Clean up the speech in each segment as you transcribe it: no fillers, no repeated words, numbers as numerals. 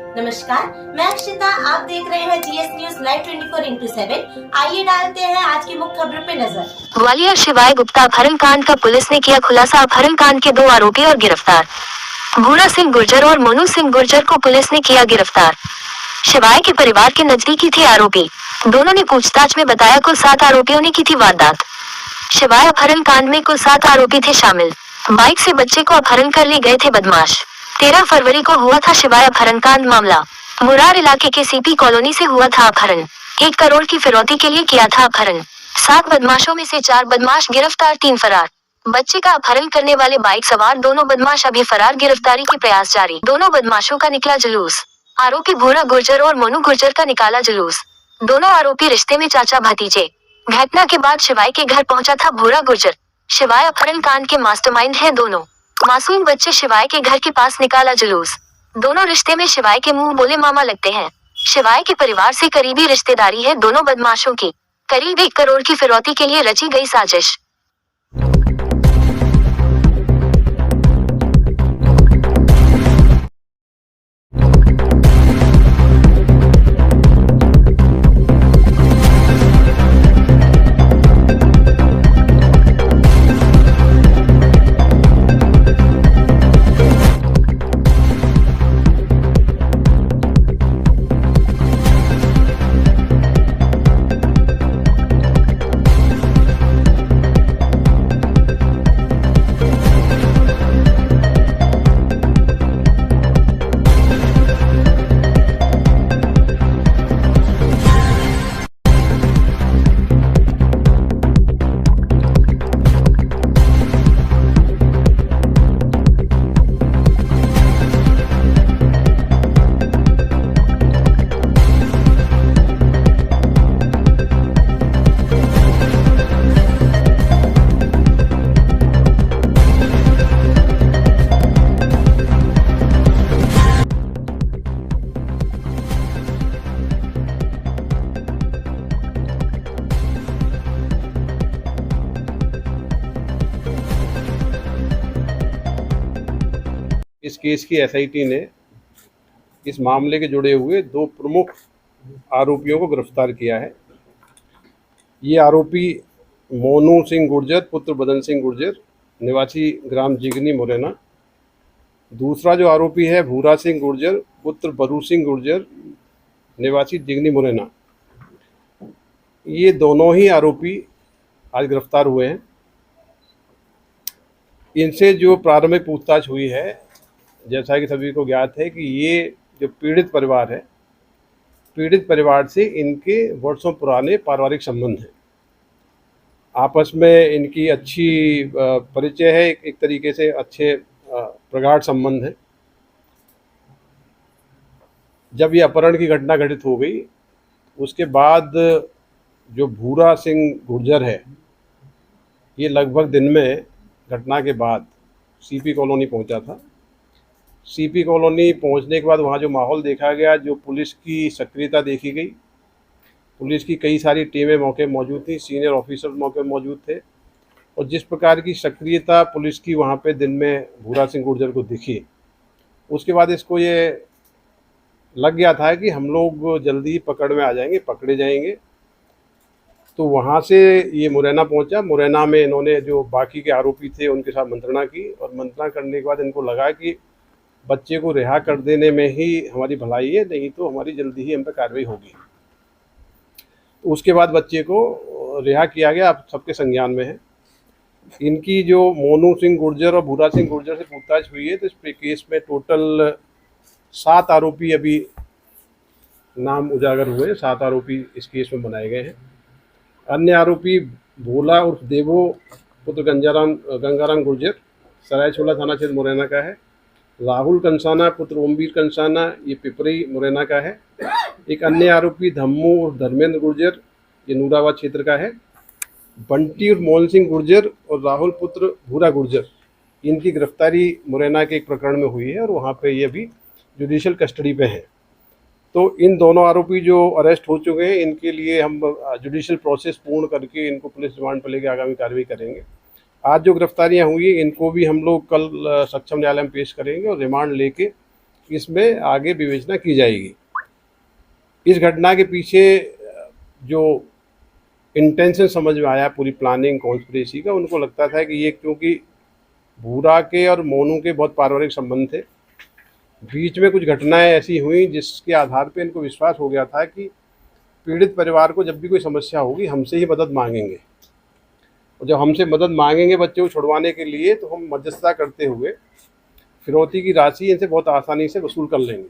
नमस्कार, मैं अक्षिता। आप देख रहे हैं जीएस न्यूज लाइव 24/7। आइए डालते हैं आज की मुख्य खबरों पे नजर। ग्वालियर शिवाय गुप्ता अपहरण कांड का पुलिस ने किया खुलासा। अपहरण कांड के 2 आरोपी और गिरफ्तार। भूरा सिंह गुर्जर और मोनू सिंह गुर्जर को पुलिस ने किया गिरफ्तार। शिवाय के परिवार के नजदीकी थे आरोपी। दोनों ने पूछताछ में बताया कुल 7 आरोपियों ने की थी वारदात। शिवाय अपहरण कांड में कुल 7 आरोपी थे शामिल। बाइक से बच्चे को अपहरण कर ले गए थे बदमाश। 13 फरवरी को हुआ था शिवाय अपहरण कांड मामला। मुरार इलाके के सीपी कॉलोनी से हुआ था अपहरण। 1 करोड़ की फिरौती के लिए किया था अपहरण। 7 बदमाशों में से 4 बदमाश गिरफ्तार, 3 फरार। बच्चे का अपहरण करने वाले बाइक सवार दोनों बदमाश अभी फरार। गिरफ्तारी के प्रयास जारी। दोनों बदमाशों का निकला जुलूस। आरोपी भूरा गुर्जर और मोनू गुर्जर का निकाला जुलूस। दोनों आरोपी रिश्ते में चाचा भतीजे। घटना के बाद शिवाय के घर पहुंचा था भूरा गुर्जर। शिवाय अपहरण कांड के मास्टरमाइंड हैं दोनों। मासूम बच्चे शिवाय के घर के पास निकाला जुलूस। दोनों रिश्ते में शिवाय के मुंह बोले मामा लगते हैं। शिवाय के परिवार से करीबी रिश्तेदारी है दोनों बदमाशों की। करीब 1 करोड़ की फिरौती के लिए रची गई साजिश। इस केस की एसआईटी ने इस मामले के जुड़े हुए 2 प्रमुख आरोपियों को गिरफ्तार किया है। ये आरोपी मोनू सिंह गुर्जर पुत्र बदन सिंह गुर्जर निवासी ग्राम जिगनी मुरैना। दूसरा जो आरोपी है भूरा सिंह गुर्जर पुत्र बरू सिंह गुर्जर निवासी जिगनी मुरैना। ये दोनों ही आरोपी आज गिरफ्तार हुए हैं। इनसे जो प्रारंभिक पूछताछ हुई है, जैसा कि सभी को ज्ञात है कि ये जो पीड़ित परिवार है, पीड़ित परिवार से इनके वर्षों पुराने पारिवारिक संबंध हैं। आपस में इनकी अच्छी परिचय है, एक तरीके से अच्छे प्रगाढ़ संबंध है। जब ये अपहरण की घटना घटित हो गई, उसके बाद जो भूरा सिंह गुर्जर है, ये लगभग दिन में घटना के बाद सीपी कॉलोनी पहुंचा था। सीपी कॉलोनी पहुंचने के बाद वहां जो माहौल देखा गया, जो पुलिस की सक्रियता देखी गई, पुलिस की कई सारी टीमें मौके मौजूद थी, सीनियर ऑफिसर मौके मौजूद थे, और जिस प्रकार की सक्रियता पुलिस की वहां पे दिन में भूरा सिंह गुर्जर को दिखी, उसके बाद इसको ये लग गया था कि हम लोग जल्दी ही पकड़ में आ जाएंगे, पकड़े जाएंगे। तो वहाँ से ये मुरैना पहुंचा। मुरैना में इन्होंने जो बाकी के आरोपी थे उनके साथ मंत्रणा की, और मंत्रणा करने के बाद इनको लगा कि बच्चे को रिहा कर देने में ही हमारी भलाई है, नहीं तो हमारी जल्दी ही हम पे कार्रवाई होगी। तो उसके बाद बच्चे को रिहा किया गया, अब सबके संज्ञान में है। इनकी जो मोनू सिंह गुर्जर और भूरा सिंह गुर्जर से पूछताछ हुई है, तो इस केस में टोटल 7 आरोपी अभी नाम उजागर हुए। 7 आरोपी इस केस में बनाए गए हैं। अन्य आरोपी भोला उर्फ देवो पुत्र गंगाराम गुर्जर सरायछोला थाना क्षेत्र मुरैना का है। राहुल कंसाना पुत्र ओमवीर कंसाना, ये पिपरी मुरैना का है। एक अन्य आरोपी धम्मू उर्फ धर्मेंद्र गुर्जर, ये नूराबाद क्षेत्र का है। बंटी और मोहन सिंह गुर्जर और राहुल पुत्र भूरा गुर्जर, इनकी गिरफ्तारी मुरैना के एक प्रकरण में हुई है, और वहाँ पे ये भी जुडिशियल कस्टडी पे हैं। तो इन दोनों आरोपी जो अरेस्ट हो चुके हैं, इनके लिए हम जुडिशियल प्रोसेस पूर्ण करके इनको पुलिस रिमांड पर लेकर आगामी कार्रवाई करेंगे। आज जो गिरफ्तारियां हुई, इनको भी हम लोग कल सक्षम न्यायालय में पेश करेंगे और रिमांड लेके इसमें आगे विवेचना की जाएगी। इस घटना के पीछे जो इंटेंशन समझ में आया, पूरी प्लानिंग कॉन्स्पिरेसी का, उनको लगता था कि ये क्योंकि भूरा के और मोनू के बहुत पारिवारिक संबंध थे, बीच में कुछ घटनाएं ऐसी हुई जिसके आधार पे इनको विश्वास हो गया था कि पीड़ित परिवार को जब भी कोई समस्या होगी हमसे ही मदद मांगेंगे, और जब हमसे मदद मांगेंगे बच्चे को छुड़वाने के लिए, तो हम मध्यस्थता करते हुए फिरौती की राशि इनसे बहुत आसानी से वसूल कर लेंगे।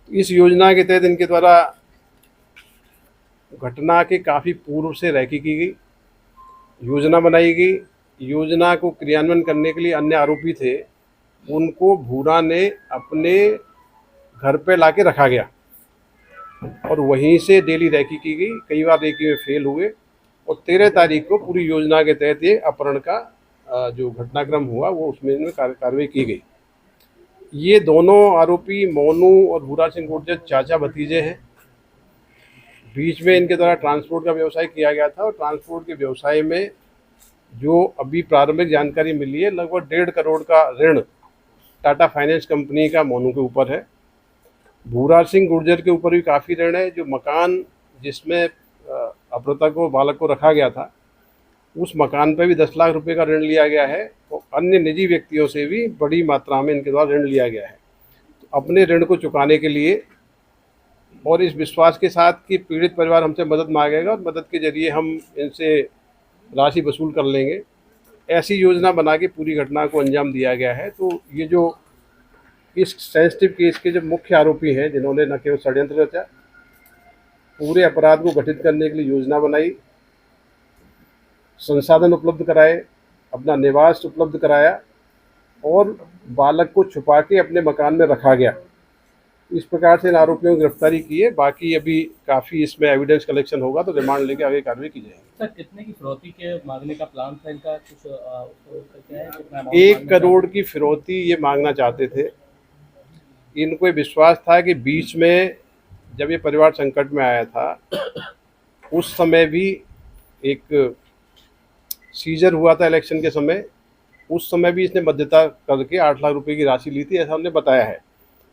इस योजना के तहत इनके द्वारा घटना के काफ़ी पूर्व से रैकी की गई, योजना बनाई गई। योजना को क्रियान्वयन करने के लिए अन्य आरोपी थे, उनको भूरा ने अपने घर पे लाके रखा गया और वहीं से डेली रैकी की गई। कई बार रैकी में फेल हुए और 13 तारीख को पूरी योजना के तहत ये अपहरण का जो घटनाक्रम हुआ वो उसमें इनमें कार्रवाई की गई। ये दोनों आरोपी मोनू और भूरा सिंह गुर्जर चाचा भतीजे हैं। बीच में इनके द्वारा ट्रांसपोर्ट का व्यवसाय किया गया था और ट्रांसपोर्ट के व्यवसाय में जो अभी प्रारंभिक जानकारी मिली है, लगभग 1.5 करोड़ का ऋण टाटा फाइनेंस कंपनी का मोनू के ऊपर है। भूरा सिंह गुर्जर के ऊपर भी काफ़ी ऋण है। जो मकान जिसमें अपहृता को बालक को रखा गया था, उस मकान पर भी 10 लाख रुपए का ऋण लिया गया है और अन्य निजी व्यक्तियों से भी बड़ी मात्रा में इनके द्वारा ऋण लिया गया है। तो अपने ऋण को चुकाने के लिए और इस विश्वास के साथ कि पीड़ित परिवार हमसे मदद मांगेगा और मदद के जरिए हम इनसे राशि वसूल कर लेंगे, ऐसी योजना बना के पूरी घटना को अंजाम दिया गया है। तो ये जो इस सेंसिटिव केस के जो मुख्य आरोपी हैं, जिन्होंने न केवल षड्यंत्र रचा, पूरे अपराध को गठित करने के लिए योजना बनाई, संसाधन उपलब्ध कराए, अपना निवास उपलब्ध कराया और बालक को छुपा के अपने मकान में रखा गया, इस प्रकार से इन आरोपियों की गिरफ्तारी की है। बाकी अभी काफ़ी इसमें एविडेंस कलेक्शन होगा तो रिमांड लेके आगे कार्रवाई की जाएगी। सर, कितने की फिरौती के मांगने का प्लान था इनका? कुछ क्या है, कितना amount 1 मांगना करोड़ की फिरौती ये मांगना चाहते थे। इनको ये विश्वास था कि बीच में जब ये परिवार संकट में आया था, उस समय भी एक सीजर हुआ था इलेक्शन के समय, उस समय भी इसने मध्यस्थता करके 8 लाख रुपए की राशि ली थी, ऐसा हमने बताया है।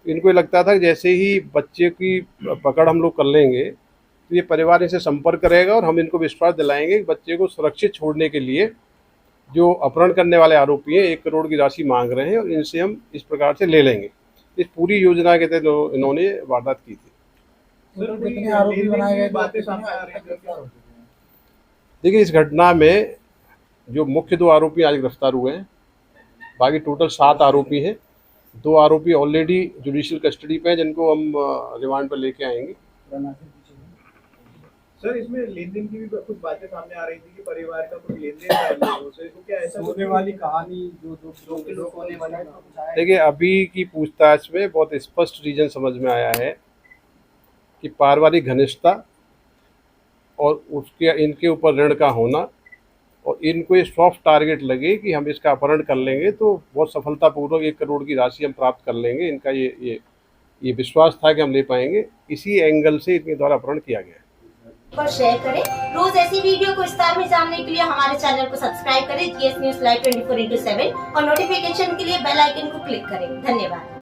इनको ये लगता था कि जैसे ही बच्चे की पकड़ हम लोग कर लेंगे तो ये परिवार इनसे संपर्क करेगा और हम इनको विश्वास दिलाएंगे कि बच्चे को सुरक्षित छोड़ने के लिए जो अपहरण करने वाले आरोपी हैं 1 करोड़ की राशि मांग रहे हैं और इनसे हम इस प्रकार से ले लेंगे। इस पूरी योजना के तहत इन्होंने वारदात की थी। कितने आरोपी बनाए गए, बातें सामने आ रही हैं? देखिए, इस घटना में जो मुख्य 2 आरोपी आज गिरफ्तार हुए हैं, बाकी टोटल 7 आरोपी हैं। 2 आरोपी ऑलरेडी जुडिशियल कस्टडी पे हैं, जिनको हम रिमांड पर लेके आएंगे। सर, इसमें लेन देन की भी कुछ बातें सामने आ रही थी कि परिवार का कुछ लेन देन है, तो क्या ऐसा होने वाली कहानी जो होने वाला है? देखिए, अभी की पूछताछ में बहुत स्पष्ट रीजन समझ में आया है कि पारिवारिक घनिष्ठता और उसके इनके ऊपर ऋण का होना और इनको ये सॉफ्ट टारगेट लगे कि हम इसका अपहरण कर लेंगे तो बहुत सफलतापूर्वक 1 करोड़ की राशि हम प्राप्त कर लेंगे। इनका ये विश्वास था कि हम ले पाएंगे, इसी एंगल से इनके द्वारा अपहरण किया गया है। पर शेयर करें। रोज ऐसी वीडियो को विस्तार में जानने के लिए हमारे चैनल को सब्सक्राइब करें, जीएस न्यूज लाइव 24/7 और नोटिफिकेशन के लिए बेल आइकन को क्लिक करें। धन्यवाद।